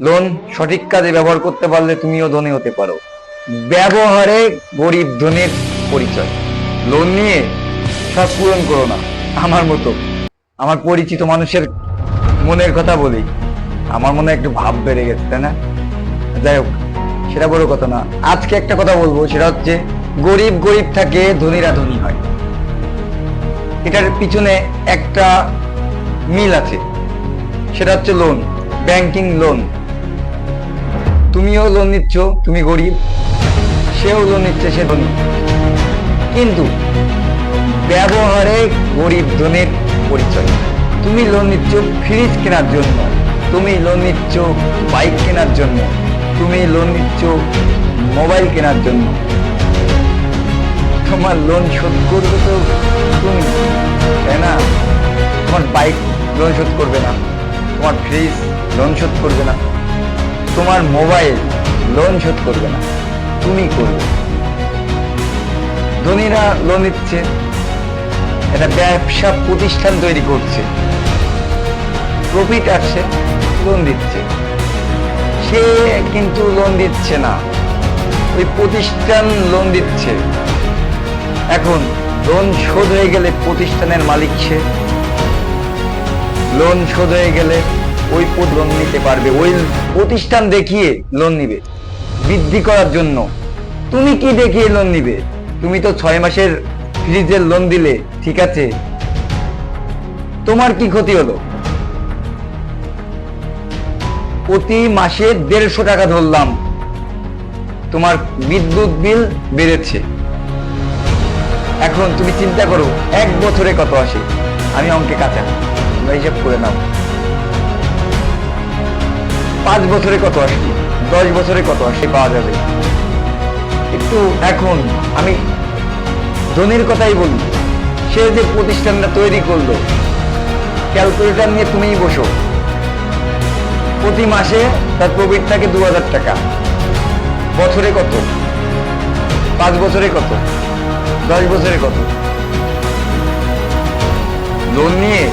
Loan সঠিক কাজে ব্যবহার করতে পারলে তুমিও ধনী হতে পারো। ব্যবহারে গরিব ধনীর পরিচয়। লোন নিয়ে সব পূরণ করো না আমার মতো। আমার পরিচিত মানুষের মনের কথা বলি, আমার মনে একটু ভাব বেড়ে গেছে, তাই না? যাই হোক, সেটা বড় কথা না। আজকে একটা কথা বলবো, সেটা হচ্ছে গরিব গরিব থাকে, ধনীরা ধনী হয়। এটার পিছনে একটা মিল আছে, সেটা হচ্ছে লোন, ব্যাংকিং লোন। তুমিও লোন নিচ্ছ, তুমি গরিব, সেও লোন নিচ্ছে, সে ধনী। কিন্তু ব্যবহারে গরিব ধনীর পরিচয়। তুমি লোন নিচ্ছ ফ্রিজ কেনার জন্য, তুমি লোন নিচ্ছ বাইক কেনার জন্য, তুমি লোন নিচ্ছ মোবাইল কেনার জন্য। তোমার লোন শোধ করবে তো তুমি, তাই না? তোমার বাইক লোন শোধ করবে না, তোমার ফ্রিজ লোন শোধ করবে না, তোমার মোবাইল লোন শোধ করবে না, তুমি করবে। ধনীরা লোন নিচ্ছে, এটা ব্যবসা প্রতিষ্ঠান তৈরি করছে, প্রফিট আসছে, লোন দিচ্ছে। সে কিন্তু লোন দিচ্ছে না, ওই প্রতিষ্ঠান লোন দিচ্ছে। এখন লোন শোধ হয়ে গেলে প্রতিষ্ঠানের মালিক সে। লোন শোধ হয়ে গেলে ওই লোন নিতে পারবে, ওই প্রতিষ্ঠান দেখিয়ে লোন নিবে বৃদ্ধি করার জন্য। তুমি কি দেখিয়ে লোন নিবে? তুমি তো 6 মাসের ফ্রিজের লোন দিলে, ঠিক আছে, তোমার কি ক্ষতি হলো? প্রতি মাসে 150 টাকা ধরলাম, তোমার বিদ্যুৎ বিল বেড়েছে। এখন তুমি চিন্তা করো 1 বছরে কত আসে। আমি অঙ্কে কাঁচা, তোমরা হিসাব করে নাও। 5 বছরে কত আসে, 10 বছরে কত আসে পাওয়া যাবে একটু। এখন আমি ধনীর কথাই বলি, সে যে প্রতিষ্ঠানটা তৈরি করলো, ক্যালকুলেটর নিয়ে তুমিই বসো। প্রতি মাসে তার প্রফিট থাকে 2000 টাকা। বছরে কত? 5 বছরে কত? 10 বছরে কত? লোন নিয়ে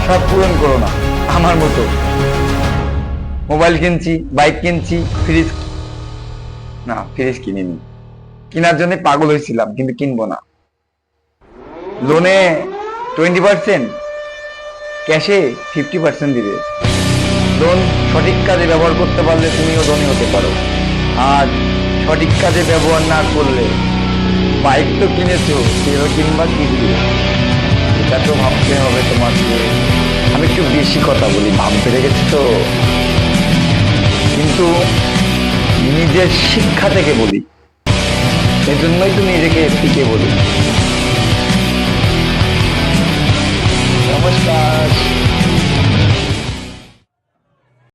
সব পূরণ করো না আমার মতো। মোবাইল কিনছি, বাইক কিনছি, ফ্রিজ না, ফ্রিজ কিনিনি, কেনার জন্য পাগল হয়েছিলাম, কিন্তু কিনবো না। লোনে 20%, ক্যাশে 50% দিবে। লোন সঠিক কাজে ব্যবহার করতে পারলে তুমিও ধনী হতে পারো। আর সঠিক কাজে ব্যবহার না করলে, বাইক তো কিনেছো, সেও কিনবা কি দিয়ে, এটা তো ভাবতে হবে তোমাকে। আমি একটু বেশি কথা বলি, ভাব বেড়ে গেছে তো, কিন্তু নিজের শিক্ষা থেকে বলি, এজন্যই তো নিজেকে শিখে বলি।